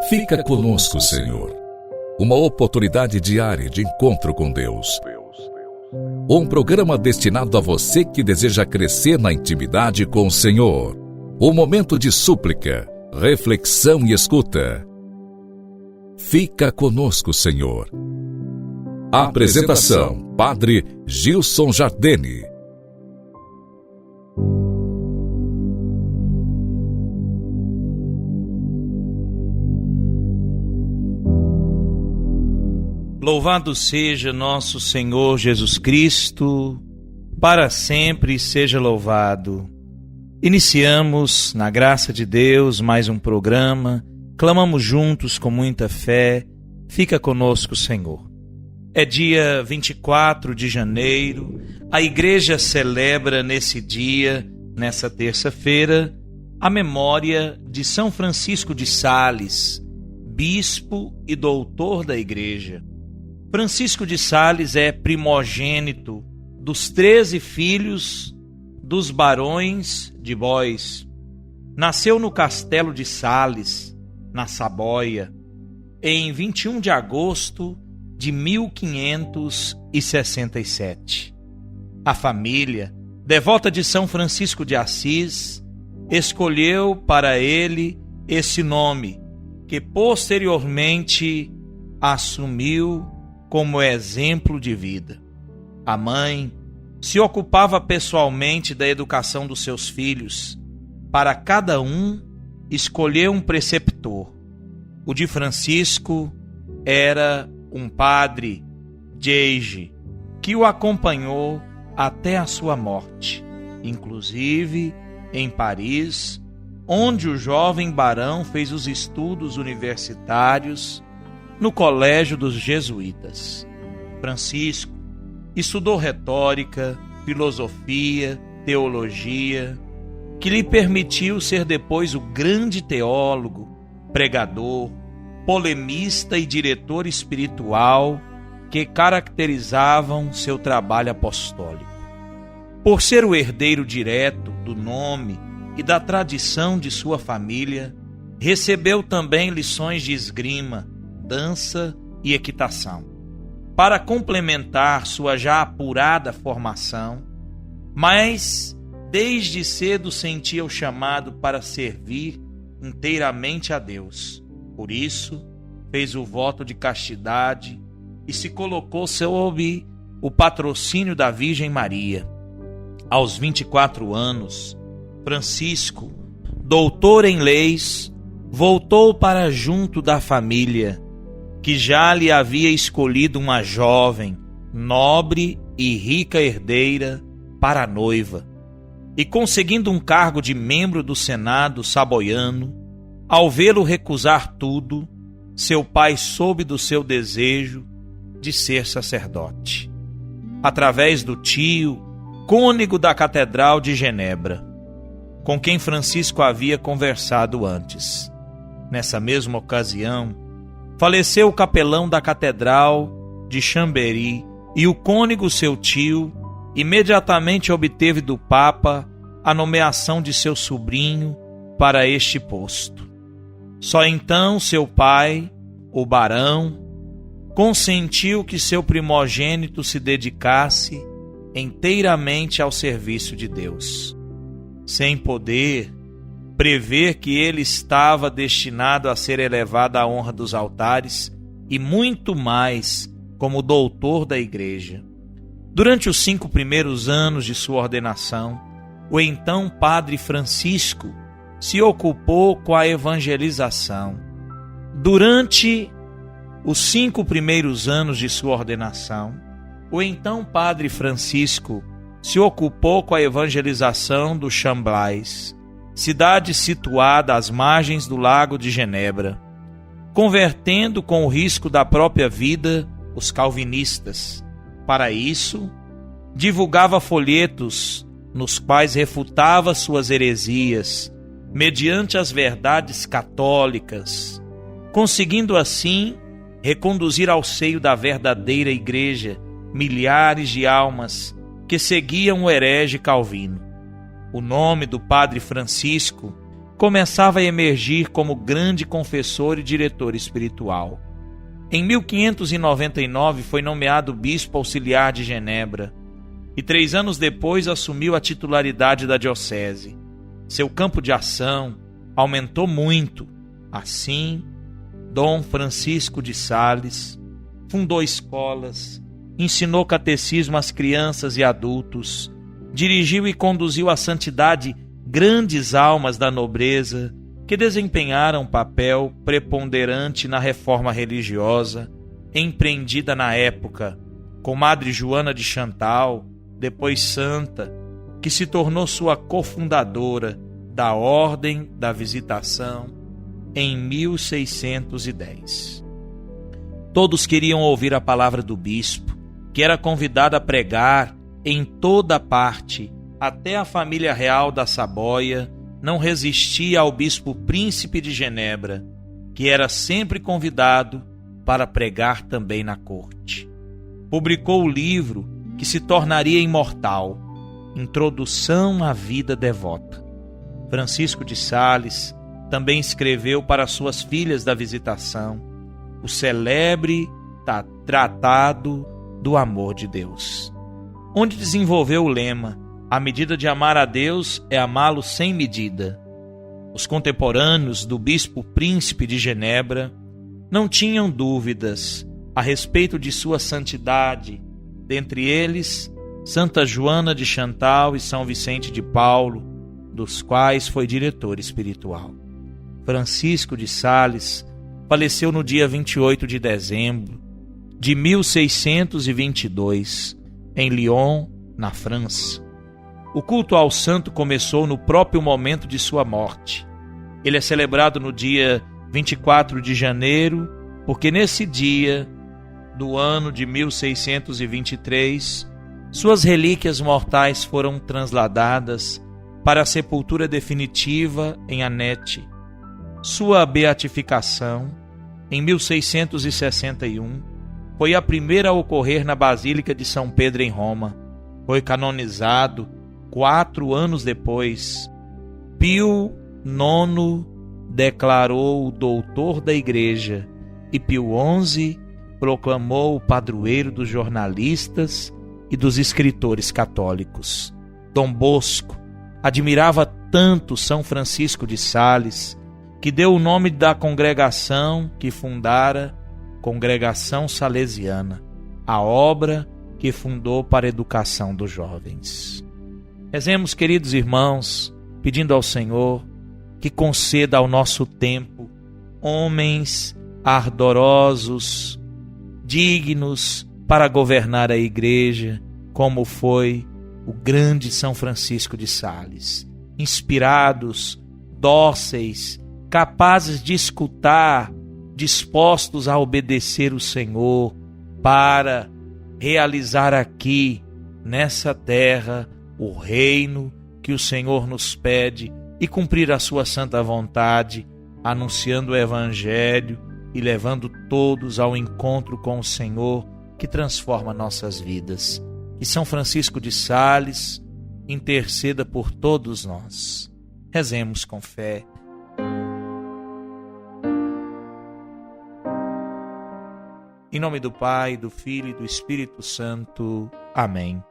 Fica conosco, Senhor. Uma oportunidade diária de encontro com Deus. Um programa destinado a você que deseja crescer na intimidade com o Senhor. Um momento de súplica, reflexão e escuta. Fica conosco, Senhor. Apresentação: Padre Gilson Jardini. Louvado seja nosso Senhor Jesus Cristo, para sempre seja louvado. Iniciamos, na graça de Deus, mais um programa. Clamamos juntos com muita fé. Fica conosco, Senhor. É dia 24 de janeiro. A Igreja celebra nesse dia, nessa terça-feira, a memória de São Francisco de Sales, bispo e doutor da Igreja. Francisco de Sales é primogênito dos 13 filhos dos barões de Bois. Nasceu no castelo de Sales, na Saboia, em 21 de agosto de 1567. A família, devota de São Francisco de Assis, escolheu para ele esse nome, que posteriormente assumiu como exemplo de vida. A mãe se ocupava pessoalmente da educação dos seus filhos. Para cada um, escolheu um preceptor. O de Francisco era um padre, Diege, que o acompanhou até a sua morte, inclusive em Paris, onde o jovem barão fez os estudos universitários no Colégio dos Jesuítas. Francisco estudou retórica, filosofia, teologia, que lhe permitiu ser depois o grande teólogo, pregador, polemista e diretor espiritual que caracterizavam seu trabalho apostólico. Por ser o herdeiro direto do nome e da tradição de sua família, recebeu também lições de esgrima, dança e equitação. Para complementar sua já apurada formação, mas desde cedo sentia o chamado para servir inteiramente a Deus. Por isso, fez o voto de castidade e se colocou sob o patrocínio da Virgem Maria. Aos 24 anos, Francisco, doutor em leis, voltou para junto da família, que já lhe havia escolhido uma jovem, nobre e rica herdeira para a noiva. E conseguindo um cargo de membro do Senado saboiano, ao vê-lo recusar tudo, seu pai soube do seu desejo de ser sacerdote. Através do tio, cônego da Catedral de Genebra, com quem Francisco havia conversado antes. Nessa mesma ocasião, faleceu o capelão da Catedral de Chambéry e o cônego, seu tio, imediatamente obteve do Papa a nomeação de seu sobrinho para este posto. Só então seu pai, o barão, consentiu que seu primogênito se dedicasse inteiramente ao serviço de Deus, sem poder prever que ele estava destinado a ser elevado à honra dos altares e muito mais como doutor da Igreja. Durante os 5 primeiros anos de sua ordenação, o então padre Francisco se ocupou com a evangelização. Durante os 5 primeiros anos de sua ordenação, o então padre Francisco se ocupou com a evangelização do Chamblais, cidade situada às margens do Lago de Genebra, convertendo com o risco da própria vida os calvinistas. Para isso, divulgava folhetos nos quais refutava suas heresias, mediante as verdades católicas, conseguindo assim reconduzir ao seio da verdadeira Igreja milhares de almas que seguiam o herege Calvino. O nome do padre Francisco começava a emergir como grande confessor e diretor espiritual. Em 1599 foi nomeado bispo auxiliar de Genebra e 3 anos depois assumiu a titularidade da diocese. Seu campo de ação aumentou muito. Assim, Dom Francisco de Sales fundou escolas, ensinou catecismo às crianças e adultos, dirigiu e conduziu à santidade grandes almas da nobreza que desempenharam um papel preponderante na reforma religiosa empreendida na época, com Madre Joana de Chantal, depois santa, que se tornou sua cofundadora da Ordem da Visitação em 1610. Todos queriam ouvir a palavra do bispo, que era convidado a pregar em toda parte. Até a família real da Saboia não resistia ao bispo príncipe de Genebra, que era sempre convidado para pregar também na corte. Publicou o livro que se tornaria imortal, Introdução à Vida Devota. Francisco de Sales também escreveu para suas filhas da Visitação o celebre Tratado do Amor de Deus, onde desenvolveu o lema: a medida de amar a Deus é amá-lo sem medida. Os contemporâneos do bispo príncipe de Genebra não tinham dúvidas a respeito de sua santidade, dentre eles Santa Joana de Chantal e São Vicente de Paulo, dos quais foi diretor espiritual. Francisco de Sales faleceu no dia 28 de dezembro de 1622, em Lyon, na França. O culto ao santo começou no próprio momento de sua morte. Ele é celebrado no dia 24 de janeiro, porque nesse dia do ano de 1623, suas relíquias mortais foram transladadas para a sepultura definitiva em Anete. Sua beatificação, em 1661, foi a primeira a ocorrer na Basílica de São Pedro em Roma. Foi canonizado 4 anos depois. Pio IX declarou-o doutor da Igreja e Pio XI proclamou o padroeiro dos jornalistas e dos escritores católicos. Dom Bosco admirava tanto São Francisco de Sales que deu o nome da congregação que fundara, Congregação Salesiana, a obra que fundou para a educação dos jovens. Rezemos, queridos irmãos, pedindo ao Senhor que conceda ao nosso tempo homens ardorosos, dignos para governar a Igreja, como foi o grande São Francisco de Sales. Inspirados, dóceis, capazes de escutar, dispostos a obedecer o Senhor para realizar aqui, nessa terra, o reino que o Senhor nos pede e cumprir a sua santa vontade, anunciando o Evangelho e levando todos ao encontro com o Senhor que transforma nossas vidas. Que São Francisco de Sales interceda por todos nós. Rezemos com fé. Em nome do Pai, do Filho e do Espírito Santo. Amém.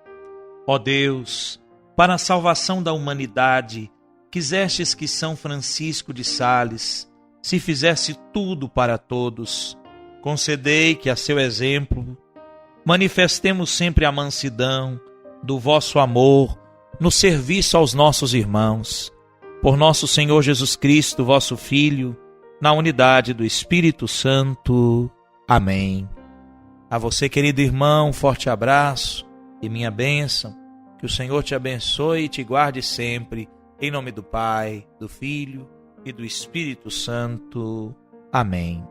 Ó Deus, para a salvação da humanidade, quisestes que São Francisco de Sales se fizesse tudo para todos. Concedei que, a seu exemplo, manifestemos sempre a mansidão do vosso amor no serviço aos nossos irmãos. Por nosso Senhor Jesus Cristo, vosso Filho, na unidade do Espírito Santo. Amém. A você, querido irmão, um forte abraço e minha bênção. Que o Senhor te abençoe e te guarde sempre. Em nome do Pai, do Filho e do Espírito Santo. Amém.